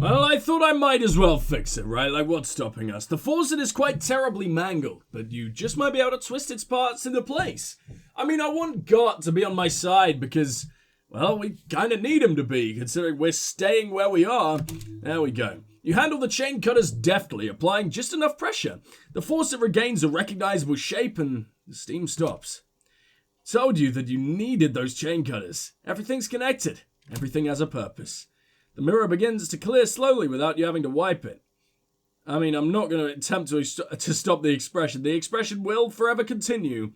Well, I thought I might as well fix it, right? Like, what's stopping us? The faucet is quite terribly mangled, but you just might be able to twist its parts into place. I mean, I want God to be on my side because, well, we kind of need him to be, considering we're staying where we are. There we go. You handle the chain cutters deftly, applying just enough pressure. The faucet regains a recognizable shape and the steam stops. Told you that you needed those chain cutters. Everything's connected. Everything has a purpose. The mirror begins to clear slowly without you having to wipe it. I mean, I'm not going to attempt to stop the expression. The expression will forever continue.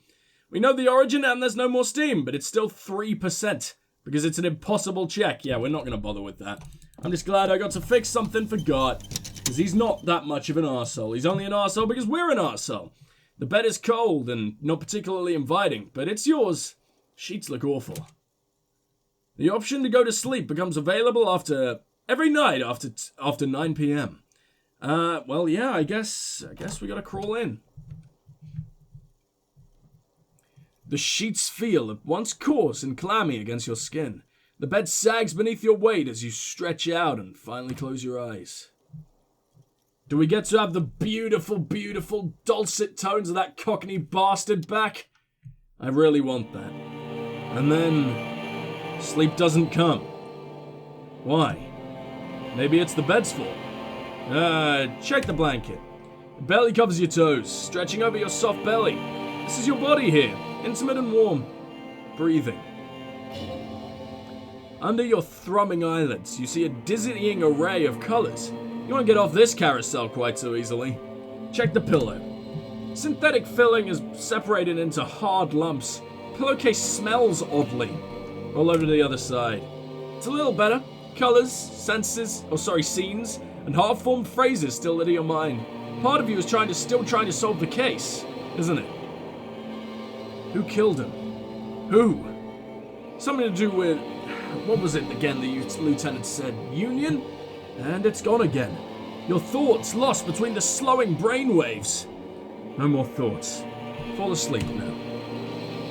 We know the origin and there's no more steam, but it's still 3%. Because it's an impossible check. Yeah, we're not going to bother with that. I'm just glad I got to fix something for God. Because he's not that much of an arsehole. He's only an arsehole because we're an arsehole. The bed is cold and not particularly inviting, but it's yours. Sheets look awful. The option to go to sleep becomes available every night after 9 p.m. Well, yeah, I guess we gotta crawl in. The sheets feel at once coarse and clammy against your skin. The bed sags beneath your weight as you stretch out and finally close your eyes. Do we get to have the beautiful, beautiful dulcet tones of that Cockney bastard back? I really want that. And then sleep doesn't come. Why? Maybe it's the bed's fault. Check the blanket. It barely covers your toes, stretching over your soft belly. This is your body here, intimate and warm. Breathing. Under your thrumming eyelids, you see a dizzying array of colors. You won't get off this carousel quite so easily. Check the pillow. Synthetic filling is separated into hard lumps. Pillowcase smells oddly. Roll over to the other side. It's a little better. Colors, scenes, and half-formed phrases still lit your mind. Part of you is still trying to solve the case, isn't it? Who killed him? Who? Something to do with... What was it again the lieutenant said? Union? And it's gone again. Your thoughts lost between the slowing brainwaves. No more thoughts. Fall asleep now.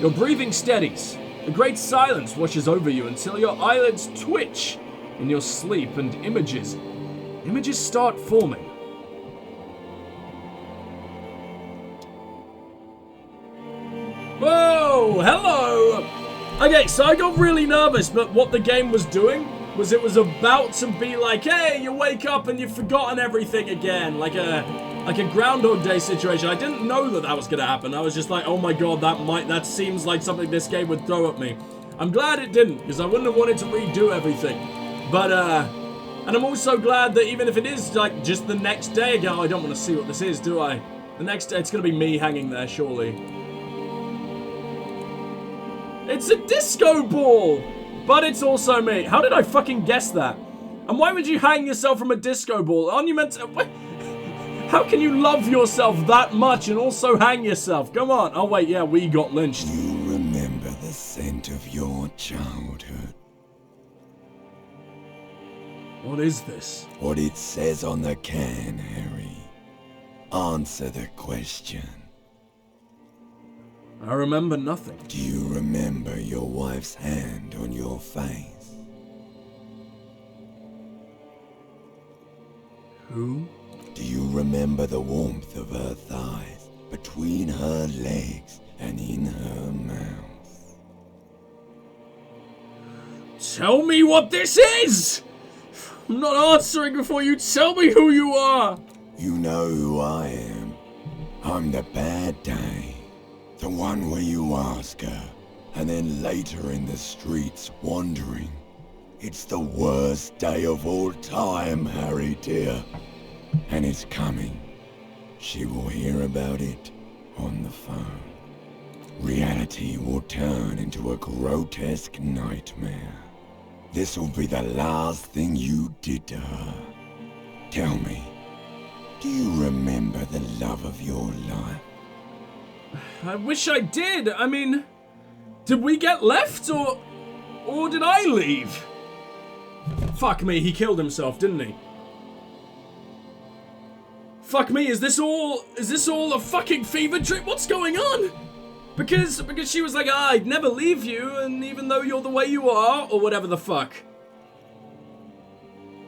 Your breathing steadies. A great silence washes over you until your eyelids twitch in your sleep and images start forming. Whoa! Hello! Okay, so I got really nervous, but what the game was doing was it was about to be like, hey, you wake up and you've forgotten everything again, like a Groundhog Day situation. I didn't know that was gonna happen. I was just like, oh my god, that seems like something this game would throw at me. I'm glad it didn't, because I wouldn't have wanted to redo everything. But and I'm also glad that even if it is like just the next day again, I don't want to see what this is, do I? The next day, it's gonna be me hanging there, surely. It's a disco ball! But it's also me. How did I fucking guess that? And why would you hang yourself from a disco ball? Aren't you meant to... How can you love yourself that much and also hang yourself? Come on. Oh, wait, yeah, we got lynched. You remember the scent of your childhood. What is this? What it says on the can, Harry. Answer the question. I remember nothing. Do you remember your wife's hand on your face? Who? Do you remember the warmth of her thighs between her legs and in her mouth? Tell me what this is! I'm not answering before you tell me who you are! You know who I am. I'm the bad day. The one where you ask her, and then later in the streets wandering. It's the worst day of all time, Harry dear. And it's coming. She will hear about it on the phone. Reality will turn into a grotesque nightmare. This will be the last thing you did to her. Tell me, do you remember the love of your life? I wish I did. I mean, did we get left or did I leave? Fuck me, he killed himself, didn't he? Fuck me, is this all a fucking fever dream? What's going on? Because she was like, I'd never leave you, and even though you're the way you are, or whatever the fuck.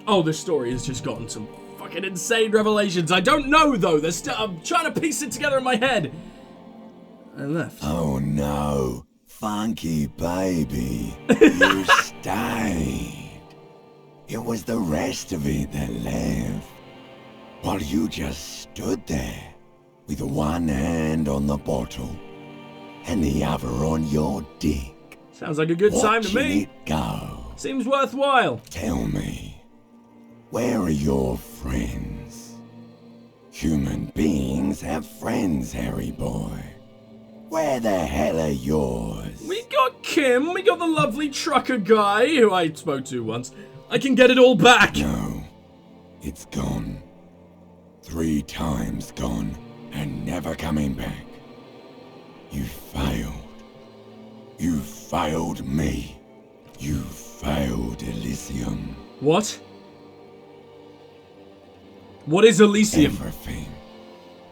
Oh, this story has just gotten some fucking insane revelations. I don't know, though. I'm trying to piece it together in my head. I left. Oh no, funky baby, you stayed. It was the rest of it that left, while you just stood there with one hand on the bottle and the other on your dick. Sounds like a good time to me. Watching it go. Seems worthwhile. Tell me, where are your friends? Human beings have friends, Harry boy. Where the hell are yours? We got Kim, we got the lovely trucker guy who I spoke to once. I can get it all back. No, it's gone. 3 times gone and never coming back. You failed. You failed me. You failed Elysium. What? What is Elysium? Everything.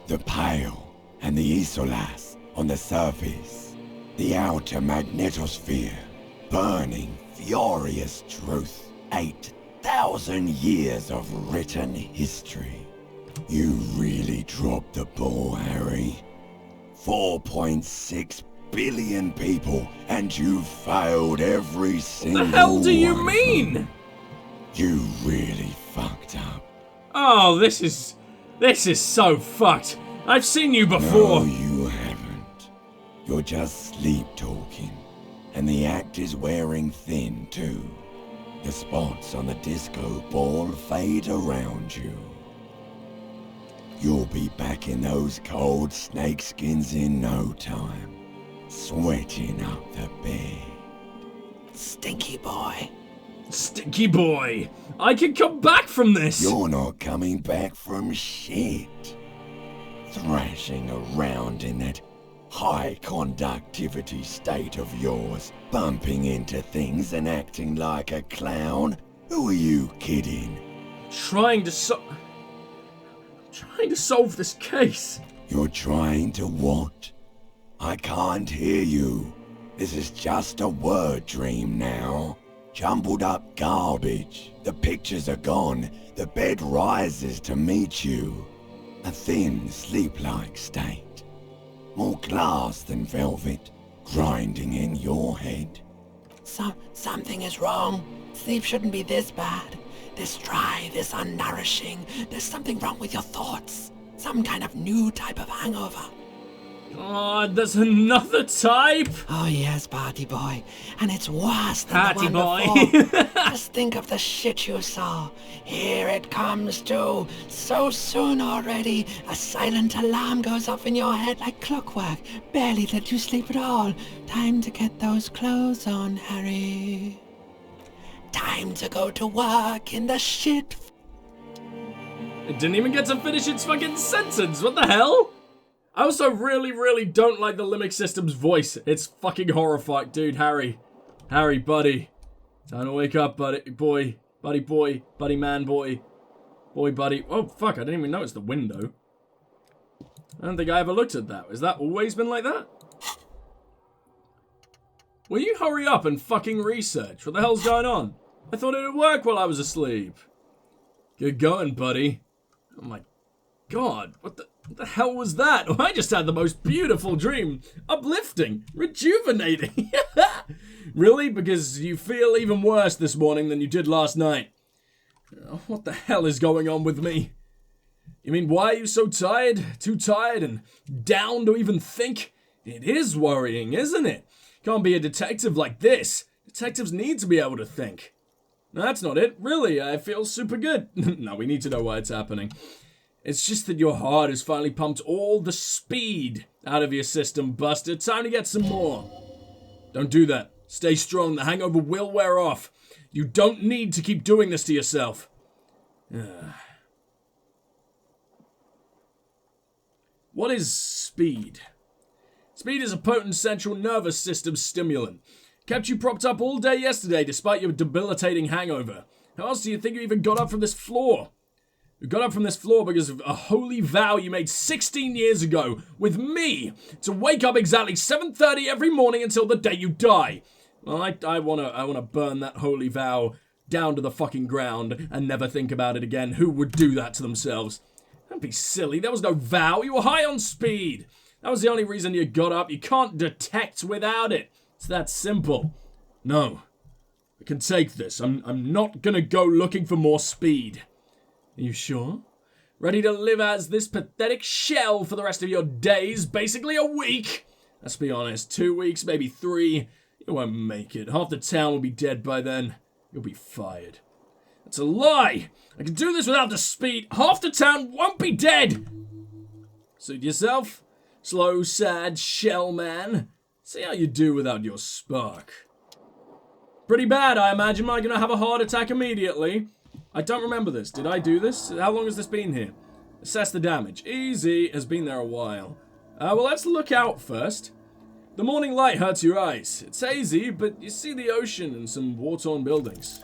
The Pale and the Isolas on the surface. The outer magnetosphere. Burning, furious truth. 8,000 years of written history. You really dropped the ball, Harry. 4.6 billion people, and you failed every single one. What the hell do you mean? You really fucked up. Oh, this is so fucked. I've seen you before. No, you haven't. You're just sleep talking, and the act is wearing thin too. The spots on the disco ball fade around you. You'll be back in those cold snakeskins in no time, sweating up the bed. Stinky boy. Stinky boy. I can come back from this. You're not coming back from shit. Thrashing around in that high conductivity state of yours, bumping into things and acting like a clown. Who are you kidding? Trying to solve this case. You're trying to what? I can't hear you. This is just a word dream now. Jumbled up garbage. The pictures are gone. The bed rises to meet you. A thin, sleep-like state. More glass than velvet, grinding in your head. Something is wrong. Sleep shouldn't be this bad. This dry, this unnourishing. There's something wrong with your thoughts. Some kind of new type of hangover. God, there's another type? Oh yes, party boy. And it's worse than Party the boy. one before. Just think of the shit you saw. Here it comes too. So soon already. A silent alarm goes off in your head like clockwork. Barely let you sleep at all. Time to get those clothes on, Harry. Time to go to work in the shit. It didn't even get to finish its fucking sentence. What the hell? I also really don't like the limbic system's voice. It's fucking horrifying. Dude, Harry, buddy. Time to wake up, buddy, boy, buddy, man, boy, buddy. Oh, fuck, I didn't even notice the window. I don't think I ever looked at that. Has that always been like that? Will you hurry up and fucking research? What the hell's going on? I thought it would work while I was asleep. Good going, buddy. Oh my god, what the hell was that? I just had the most beautiful dream. Uplifting. Rejuvenating. Really? Because you feel even worse this morning than you did last night. What the hell is going on with me? You mean, why are you so tired? Too tired and down to even think? It is worrying, isn't it? Can't be a detective like this. Detectives need to be able to think. No, that's not it. Really, I feel super good. No, we need to know why it's happening. It's just that your heart has finally pumped all the speed out of your system, Buster. Time to get some more. Don't do that. Stay strong. The hangover will wear off. You don't need to keep doing this to yourself. What is speed? Speed is a potent central nervous system stimulant. Kept you propped up all day yesterday despite your debilitating hangover. How else do you think you even got up from this floor? You got up from this floor because of a holy vow you made 16 years ago with me to wake up exactly 7:30 every morning until the day you die. Well, I wanna burn that holy vow down to the fucking ground and never think about it again. Who would do that to themselves? Don't be silly. There was no vow. You were high on speed. That was the only reason you got up. You can't detect without it. It's that simple. No. I can take this. I'm not gonna go looking for more speed. Are you sure? Ready to live as this pathetic shell for the rest of your days? Basically a week? Let's be honest. 2 weeks, maybe 3. You won't make it. Half the town will be dead by then. You'll be fired. That's a lie! I can do this without the speed. Half the town won't be dead! Suit yourself? Slow, sad shell man. See how you do without your spark. Pretty bad, I imagine. Am I gonna have a heart attack immediately? I don't remember this. Did I do this? How long has this been here? Assess the damage. Easy. Has been there a while. Well, let's look out first. The morning light hurts your eyes. It's hazy, but you see the ocean and some war-torn buildings.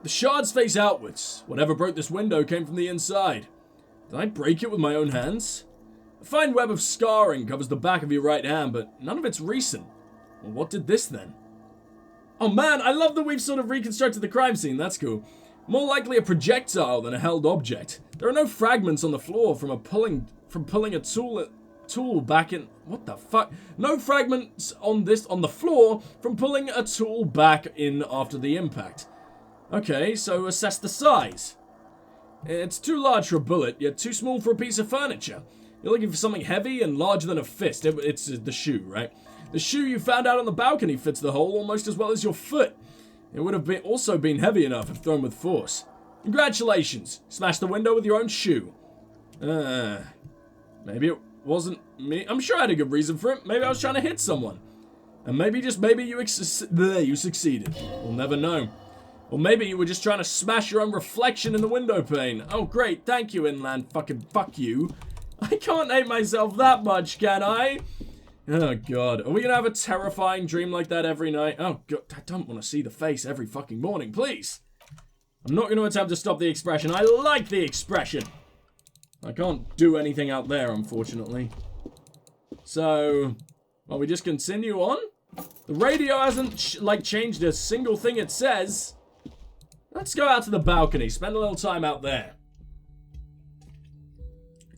The shards face outwards. Whatever broke this window came from the inside. Did I break it with my own hands? A fine web of scarring covers the back of your right hand, but none of it's recent. Well, what did this then? Oh man, I love that we've sort of reconstructed the crime scene. That's cool. More likely a projectile than a held object. There are no fragments on the floor from pulling a tool back in. What the fuck? No fragments on the floor from pulling a tool back in after the impact. Okay, so assess the size. It's too large for a bullet, yet too small for a piece of furniture. You're looking for something heavy and larger than a fist. It's the shoe, right? The shoe you found out on the balcony fits the hole almost as well as your foot. It would have also been heavy enough if thrown with force. Congratulations. Smashed the window with your own shoe. Maybe it wasn't me. I'm sure I had a good reason for it. Maybe I was trying to hit someone. And maybe you succeeded. We'll never know. Or maybe you were just trying to smash your own reflection in the window pane. Oh, great. Thank you, Inland. Fucking fuck you. I can't hate myself that much, can I? Oh, God. Are we going to have a terrifying dream like that every night? Oh, God. I don't want to see the face every fucking morning, please. I'm not going to attempt to stop the expression. I like the expression. I can't do anything out there, unfortunately. So, well, we just continue on? The radio hasn't, changed a single thing it says. Let's go out to the balcony. Spend a little time out there.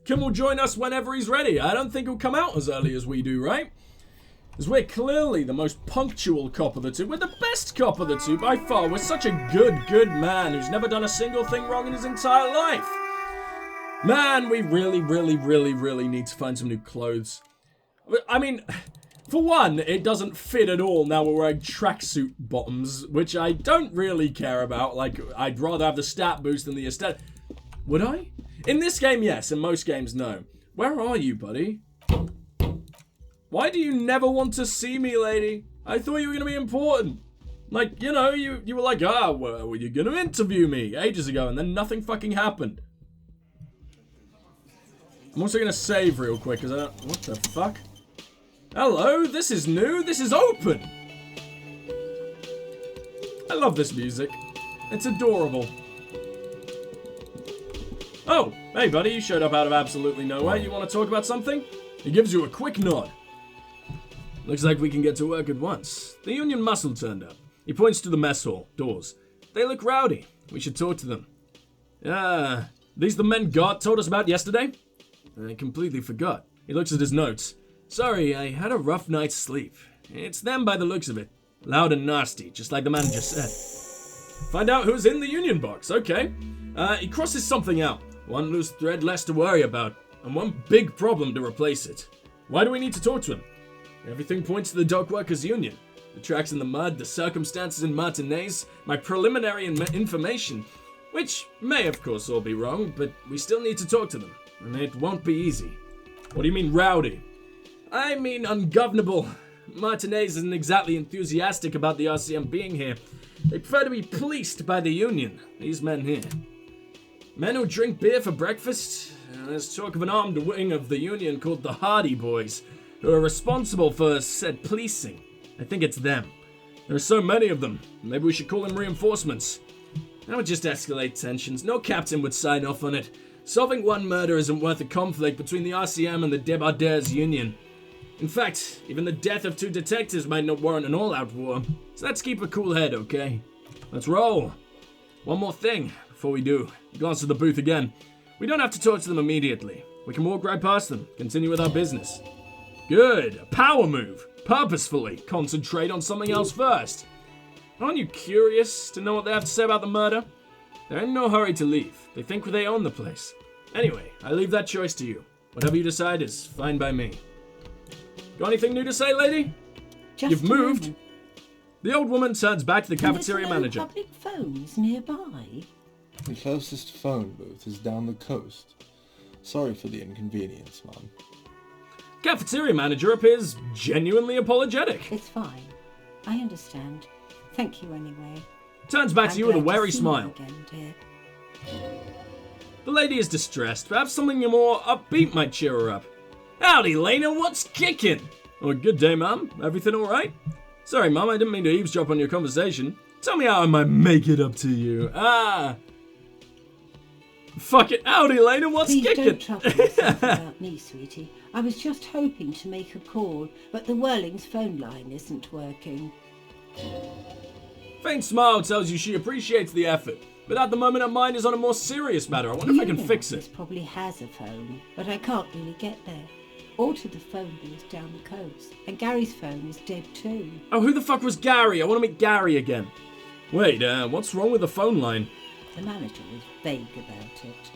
Kim will join us whenever he's ready. I don't think he'll come out as early as we do, right? Because we're clearly the most punctual cop of the two. We're the best cop of the two by far. We're such a good man who's never done a single thing wrong in his entire life. Man, we really need to find some new clothes. I mean, for one, it doesn't fit at all now we're wearing tracksuit bottoms, which I don't really care about. Like, I'd rather have the stat boost than the aesthetic. Would I? In this game, yes. In most games, no. Where are you, buddy? Why do you never want to see me, lady? I thought you were going to be important. Like, you know, you were like, well, were you going to interview me ages ago? And then nothing fucking happened. I'm also going to save real quick, because I don't... What the fuck? Hello, this is new. This is open. I love this music. It's adorable. Oh, hey buddy, you showed up out of absolutely nowhere. You want to talk about something? He gives you a quick nod. Looks like we can get to work at once. The Union muscle turned up. He points to the mess hall doors. They look rowdy. We should talk to them. These the men God told us about yesterday? I completely forgot. He looks at his notes. Sorry, I had a rough night's sleep. It's them by the looks of it. Loud and nasty, just like the manager said. Find out who's in the Union box, okay. He crosses something out. One loose thread less to worry about, and one big problem to replace it. Why do we need to talk to him? Everything points to the Dockworkers Union. The tracks in the mud, the circumstances in Martinez, my preliminary information, which may of course all be wrong, but we still need to talk to them, and it won't be easy. What do you mean rowdy? I mean ungovernable. Martinez isn't exactly enthusiastic about the RCM being here. They prefer to be policed by the Union, these men here. Men who drink beer for breakfast? There's talk of an armed wing of the Union called the Hardy Boys, who are responsible for said policing. I think it's them. There are so many of them. Maybe we should call in reinforcements. That would just escalate tensions. No captain would sign off on it. Solving one murder isn't worth a conflict between the RCM and the Debardeurs Union. In fact, even the death of 2 detectives might not warrant an all-out war. So let's keep a cool head, okay? Let's roll. One more thing before we do. Glance at the booth again. We don't have to talk to them immediately. We can walk right past them, continue with our business. Good. A power move. Purposefully concentrate on something else first. Aren't you curious to know what they have to say about the murder? They're in no hurry to leave. They think they own the place. Anyway, I leave that choice to you. Whatever you decide is fine by me. Got anything new to say, lady? You've moved. The old woman turns back to the cafeteria manager. Public phones nearby? The closest phone booth is down the coast. Sorry for the inconvenience, Mom. Cafeteria manager appears genuinely apologetic. It's fine. I understand. Thank you anyway. Turns back to you with a wary smile. Again, dear. The lady is distressed. Perhaps something more upbeat might cheer her up. Howdy, Lena, what's kicking? Oh, good day, Mum. Everything all right? Sorry, Mum, I didn't mean to eavesdrop on your conversation. Tell me how I might make it up to you. Fuck it. Howdy, Lena, what's Please kicking? don't trouble yourself about me, sweetie. I was just hoping to make a call, but the Whirling's phone line isn't working. Faint smile tells you she appreciates the effort, but at the moment her mind is on a more serious matter. I wonder if I can fix This it. probably has a phone, but I can't really get there. Or to the phone booth down the coast. And Gary's phone is dead too. Oh, who the fuck was Gary? I want to meet Gary again. Wait, what's wrong with the phone line? The manager was vague about it.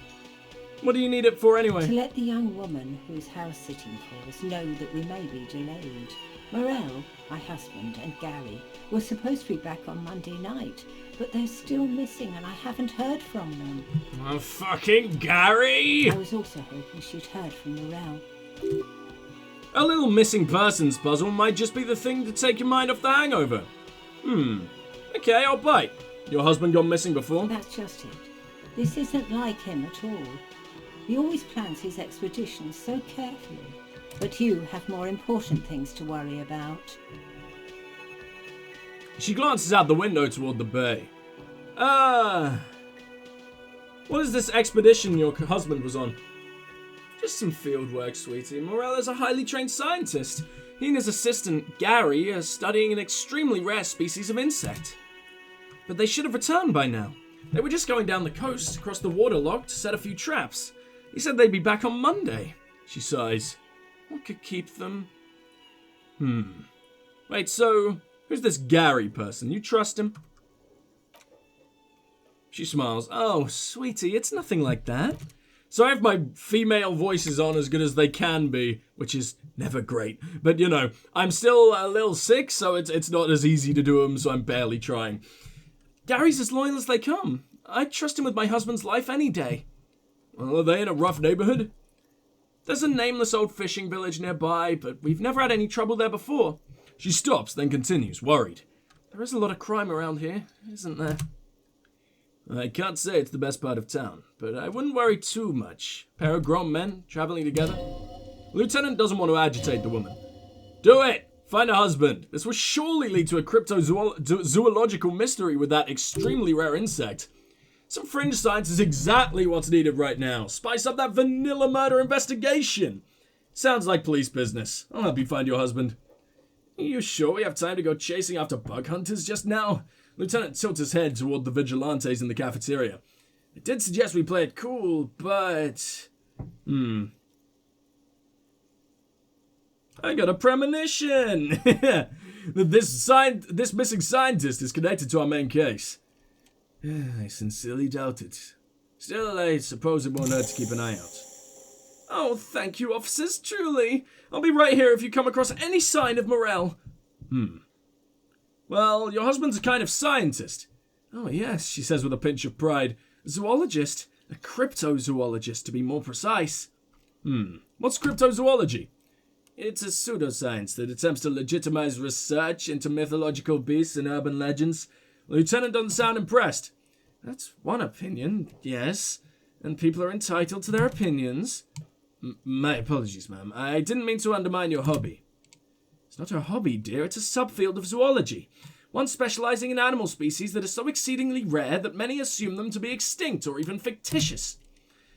What do you need it for anyway? To let the young woman who is house sitting for us know that we may be delayed. Morel, my husband, and Gary were supposed to be back on Monday night, but they're still missing and I haven't heard from them. Oh, fucking Gary! I was also hoping she'd heard from Morel. A little missing persons puzzle might just be the thing to take your mind off the hangover. Okay, I'll bite. Your husband gone missing before? That's just it. This isn't like him at all. He always plans his expeditions so carefully. But you have more important things to worry about. She glances out the window toward the bay. What is this expedition your husband was on? Just some field work, sweetie. Morel is a highly trained scientist. He and his assistant, Gary, are studying an extremely rare species of insect. But they should have returned by now. They were just going down the coast, across the waterlock, to set a few traps. He said they'd be back on Monday. She sighs. What could keep them? Wait, so who's this Gary person? You trust him? She smiles. Oh, sweetie, it's nothing like that. So I have my female voices on as good as they can be, which is never great. But, you know, I'm still a little sick, so it's not as easy to do them, so I'm barely trying. Gary's as loyal as they come. I'd trust him with my husband's life any day. Well, are they in a rough neighborhood? There's a nameless old fishing village nearby, but we've never had any trouble there before. She stops, then continues, worried. There is a lot of crime around here, isn't there? I can't say it's the best part of town, but I wouldn't worry too much. Pair of grown men traveling together. Lieutenant doesn't want to agitate the woman. Do it! Find a husband. This will surely lead to a cryptozoological mystery with that extremely rare insect. Some fringe science is exactly what's needed right now. Spice up that vanilla murder investigation. Sounds like police business. I'll help you find your husband. Are you sure we have time to go chasing after bug hunters just now? Lieutenant tilts his head toward the vigilantes in the cafeteria. I did suggest we play it cool, but... I got a premonition! that this missing scientist is connected to our main case. I sincerely doubt it. Still, I suppose it won't hurt to keep an eye out. Oh, thank you, officers, truly. I'll be right here if you come across any sign of Morel. Well, your husband's a kind of scientist. Oh, yes, she says with a pinch of pride. A zoologist. A cryptozoologist, to be more precise. What's cryptozoology? It's a pseudoscience that attempts to legitimize research into mythological beasts and urban legends. Lieutenant doesn't sound impressed. That's one opinion, yes. And people are entitled to their opinions. My apologies, ma'am. I didn't mean to undermine your hobby. It's not a hobby, dear. It's a subfield of zoology. One specializing in animal species that are so exceedingly rare that many assume them to be extinct or even fictitious.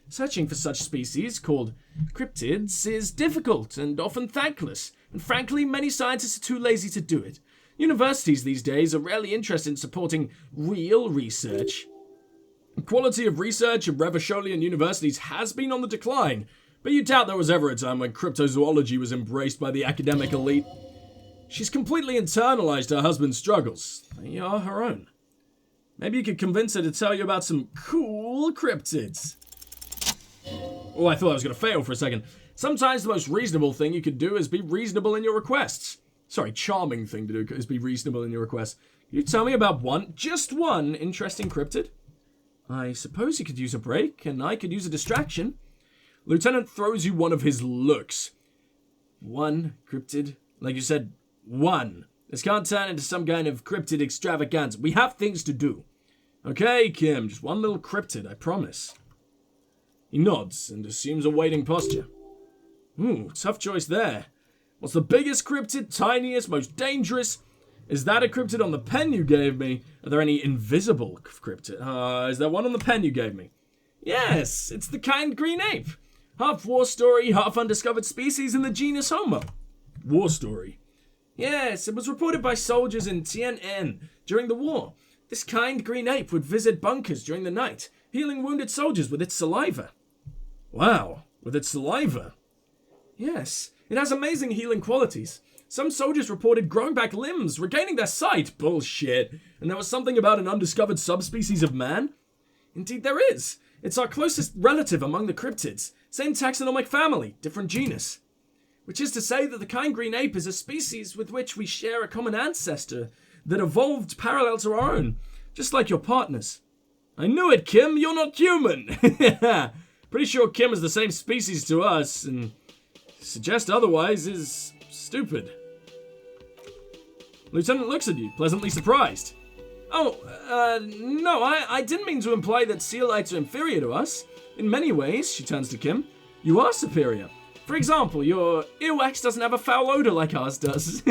Searching for such species, called cryptids, is difficult and often thankless, and frankly, many scientists are too lazy to do it. Universities these days are rarely interested in supporting real research. The quality of research at Revacholian universities has been on the decline, but you doubt there was ever a time when cryptozoology was embraced by the academic elite. She's completely internalized her husband's struggles. They are her own. Maybe you could convince her to tell you about some cool cryptids. Oh, I thought I was going to fail for a second. Sometimes the most reasonable thing you could do is be reasonable in your requests. Sorry, charming thing to do is be reasonable in your requests. Can you tell me about just one interesting cryptid? I suppose you could use a break, and I could use a distraction. Lieutenant throws you one of his looks. One cryptid? Like you said, one. This can't turn into some kind of cryptid extravaganza. We have things to do. Okay, Kim, just one little cryptid, I promise. He nods and assumes a waiting posture. Ooh, tough choice there. What's the biggest cryptid, tiniest, most dangerous? Is that a cryptid on the pen you gave me? Are there any invisible cryptid? Is there one on the pen you gave me? Yes, it's the kind green ape. Half war story, half undiscovered species in the genus Homo. War story? Yes, it was reported by soldiers in Tian'an during the war. This kind green ape would visit bunkers during the night, healing wounded soldiers with its saliva. Wow, with its saliva? Yes, it has amazing healing qualities. Some soldiers reported growing back limbs, regaining their sight. Bullshit. And there was something about an undiscovered subspecies of man? Indeed there is. It's our closest relative among the cryptids. Same taxonomic family, different genus. Which is to say that the kind green ape is a species with which we share a common ancestor that evolved parallel to our own, just like your partners. I knew it, Kim. You're not human. Pretty sure Kim is the same species to us, and suggest otherwise is stupid. Lieutenant looks at you, pleasantly surprised. Oh, no, I didn't mean to imply that Sealites are inferior to us. In many ways, she turns to Kim, you are superior. For example, your earwax doesn't have a foul odor like ours does.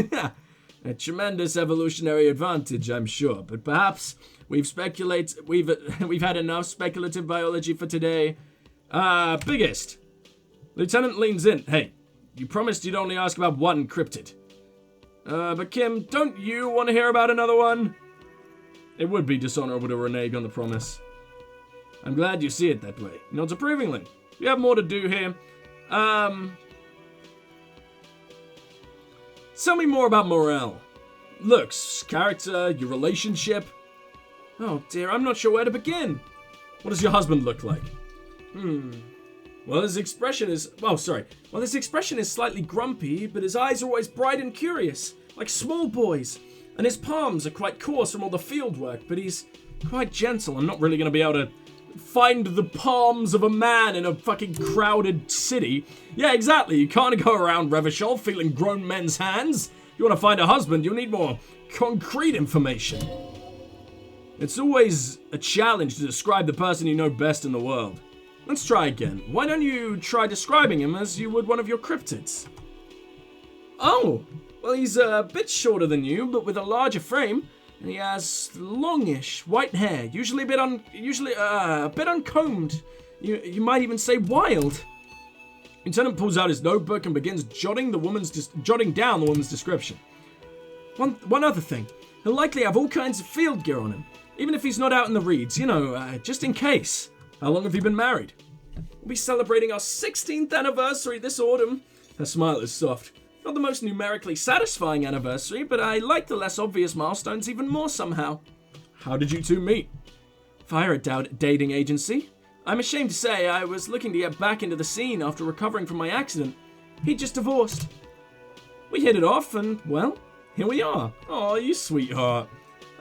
A tremendous evolutionary advantage, I'm sure, but perhaps we've had enough speculative biology for today. Biggest. Lieutenant leans in. Hey, you promised you'd only ask about one cryptid. But Kim, don't you want to hear about another one? It would be dishonorable to renege on the promise. I'm glad you see it that way. Nods approvingly. We have more to do here. Tell me more about Morel. Looks, character, your relationship. Oh dear, I'm not sure where to begin. What does your husband look like? Well, his expression is slightly grumpy, but his eyes are always bright and curious, like small boys. And his palms are quite coarse from all the field work, but he's quite gentle. I'm not really going to be able to find the palms of a man in a fucking crowded city. Yeah, exactly. You can't go around Revachol feeling grown men's hands. If you want to find a husband, you'll need more concrete information. It's always a challenge to describe the person you know best in the world. Let's try again. Why don't you try describing him as you would one of your cryptids? Oh, well, he's a bit shorter than you, but with a larger frame. And he has longish white hair, usually a bit uncombed. You might even say wild. Lieutenant pulls out his notebook and begins jotting down the woman's description. One other thing, he'll likely have all kinds of field gear on him, even if he's not out in the reeds. Just in case. How long have you been married? We'll be celebrating our 16th anniversary this autumn. Her smile is soft. Not the most numerically satisfying anniversary, but I like the less obvious milestones even more somehow. How did you two meet? Via a dating agency. I'm ashamed to say I was looking to get back into the scene after recovering from my accident. He just divorced. We hit it off and, well, here we are. Oh, you sweetheart.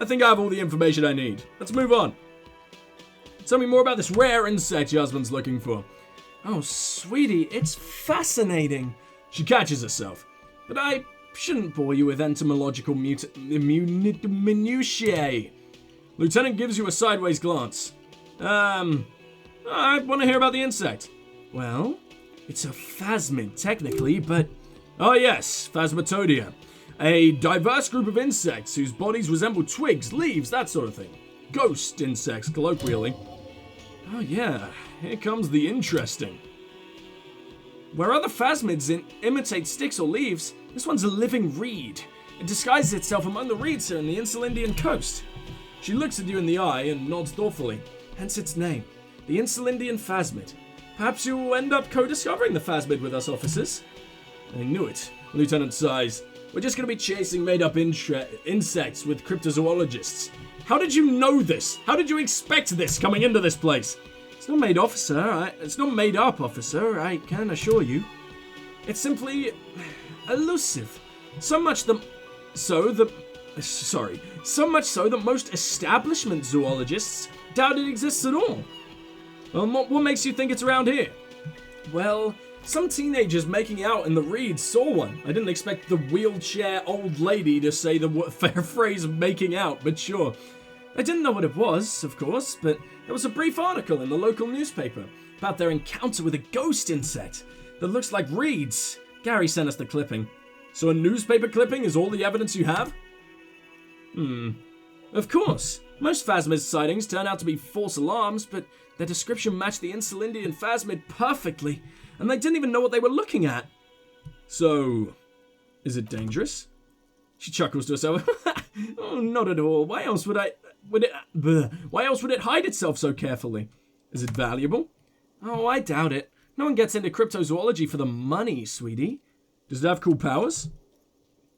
I think I have all the information I need. Let's move on. Tell me more about this rare insect your husband's looking for. Oh, sweetie, it's fascinating. She catches herself. But I shouldn't bore you with entomological minutiae. Lieutenant gives you a sideways glance. I want to hear about the insect. Well, it's a phasmid, technically, but... Oh yes, Phasmatodia. A diverse group of insects whose bodies resemble twigs, leaves, that sort of thing. Ghost insects, colloquially. Oh yeah, here comes the interesting. Where other phasmids imitate sticks or leaves, this one's a living reed. It disguises itself among the reeds here in the insular Indian coast. She looks at you in the eye and nods thoughtfully, hence its name, the insular Indian phasmid. Perhaps you will end up co-discovering the phasmid with us, officers. I knew it, Lieutenant sighs. We're just going to be chasing made-up insects with cryptozoologists. How did you know this? How did you expect this coming into this place? It's not made, officer. It's not made up, officer. I can assure you. It's simply elusive. So much so that most establishment zoologists doubt it exists at all. Well, what makes you think it's around here? Well, some teenagers making out in the reeds saw one. I didn't expect the wheelchair old lady to say the phrase making out, but sure. I didn't know what it was, of course, but there was a brief article in the local newspaper about their encounter with a ghost insect that looks like reeds. Gary sent us the clipping. So a newspaper clipping is all the evidence you have? Of course. Most phasmid sightings turn out to be false alarms, but their description matched the insular Indian phasmid perfectly, and they didn't even know what they were looking at. So, is it dangerous? She chuckles to herself. Oh, not at all. Why else would it hide itself so carefully? Is it valuable? Oh, I doubt it. No one gets into cryptozoology for the money, sweetie. Does it have cool powers?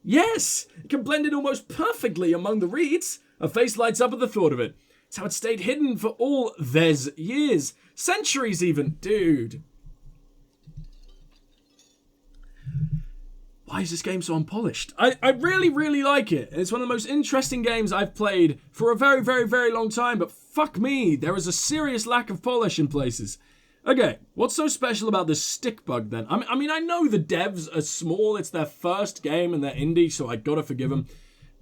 Yes! It can blend in almost perfectly among the reeds. Her face lights up at the thought of it. It's how it stayed hidden for all these years. Centuries even. Dude. Why is this game so unpolished? I really, really like it. It's one of the most interesting games I've played for a very, very, very long time, but fuck me, there is a serious lack of polish in places. Okay, what's so special about this stick bug then? I mean, I know the devs are small, it's their first game and they're indie, so I gotta forgive them.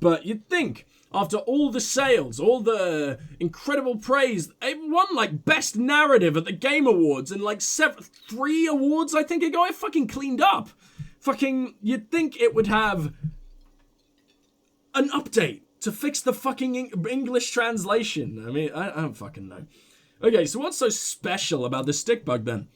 But you'd think, after all the sales, all the incredible praise, it won like Best Narrative at the Game Awards and like 3 awards I think it got. It fucking cleaned up. Fucking, you'd think it would have an update to fix the fucking English translation. I mean, I don't fucking know. Okay, so what's so special about this stick bug then?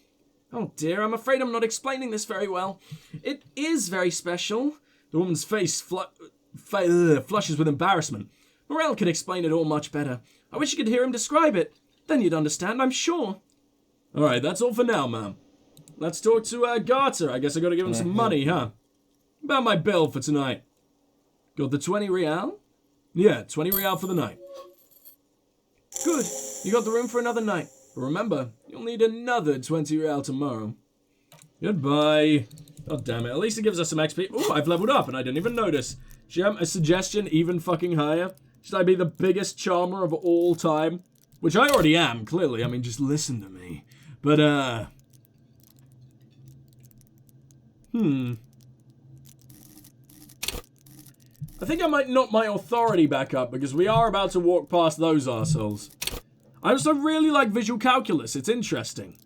Oh dear, I'm afraid I'm not explaining this very well. It is very special. The woman's face flushes with embarrassment. Morel could explain it all much better. I wish you could hear him describe it. Then you'd understand, I'm sure. Alright, that's all for now, ma'am. Let's talk to Garter. I guess I gotta give him some money, huh? About my bill for tonight. Got the 20 real? Yeah, 20 real for the night. Good. You got the room for another night. But remember, you'll need another 20 real tomorrow. Goodbye. God damn it. At least it gives us some XP. Ooh, I've leveled up and I didn't even notice. Do you have a suggestion even fucking higher? Should I be the biggest charmer of all time? Which I already am, clearly. I mean, just listen to me. But, I think I might knock my authority back up because we are about to walk past those arseholes. I also really like visual calculus. It's interesting.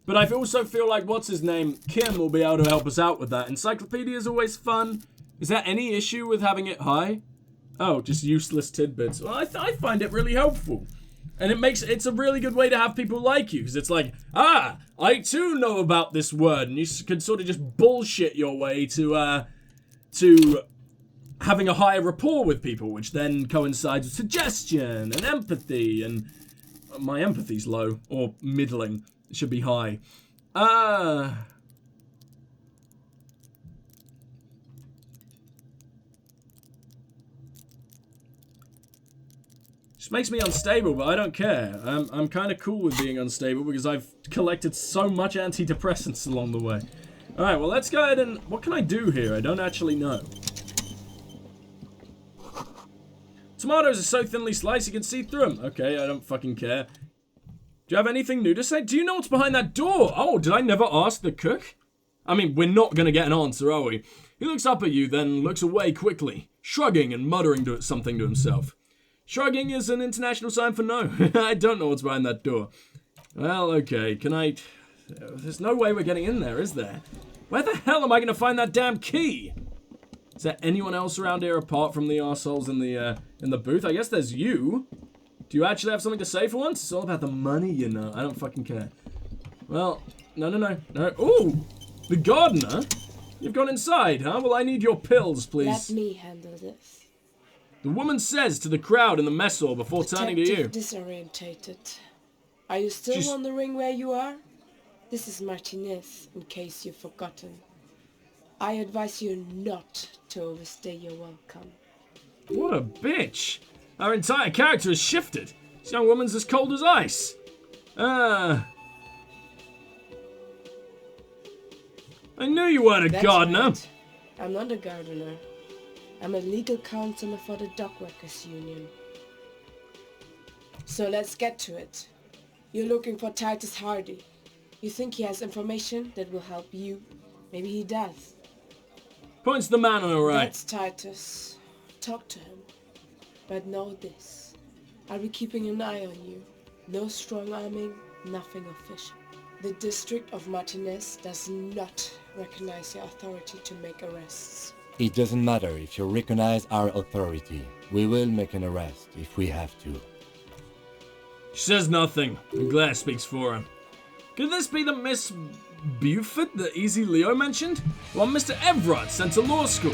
But I also feel like, what's his name? Kim will be able to help us out with that. Encyclopedia is always fun. Is there any issue with having it high? Oh, just useless tidbits. Well, I find it really helpful. And it's a really good way to have people like you, because it's like, I too know about this word, and you can sort of just bullshit your way to having a higher rapport with people, which then coincides with suggestion and empathy, and my empathy's low, or middling. It should be high. Just makes me unstable, but I don't care. I'm kind of cool with being unstable because I've collected so much antidepressants along the way. Alright, well let's go ahead and... What can I do here? I don't actually know. Tomatoes are so thinly sliced you can see through them. Okay, I don't fucking care. Do you have anything new to say? Do you know what's behind that door? Oh, did I never ask the cook? I mean, we're not gonna get an answer, are we? He looks up at you, then looks away quickly, shrugging and muttering something to himself. Shrugging is an international sign for no. I don't know what's behind that door. Well, okay, can I... There's no way we're getting in there, is there? Where the hell am I gonna find that damn key? Is there anyone else around here apart from the arseholes in the booth? I guess there's you. Do you actually have something to say for once? It's all about the money, you know. I don't fucking care. Well, No. Ooh! The gardener? You've gone inside, huh? Well, I need your pills, please. Let me handle this. The woman says to the crowd in the mess hall before turning to you. Disorientated. Are you still wondering where you are? This is Martinez, in case you've forgotten. I advise you not to overstay your welcome. What a bitch! Our entire character has shifted. This young woman's as cold as ice. I knew you weren't a That's gardener. right. I'm not a gardener. I'm a legal counselor for the Dockworkers Union. So let's get to it. You're looking for Titus Hardy. You think he has information that will help you? Maybe he does. Points the man on the right. That's Titus. Talk to him. But know this. I'll be keeping an eye on you. No strong arming, nothing official. The district of Martinez does not recognize your authority to make arrests. It doesn't matter if you recognize our authority. We will make an arrest if we have to. She says nothing. The glare speaks for her. Could this be the Miss Buford that Easy Leo mentioned? Well, Mr. Everard sent to law school.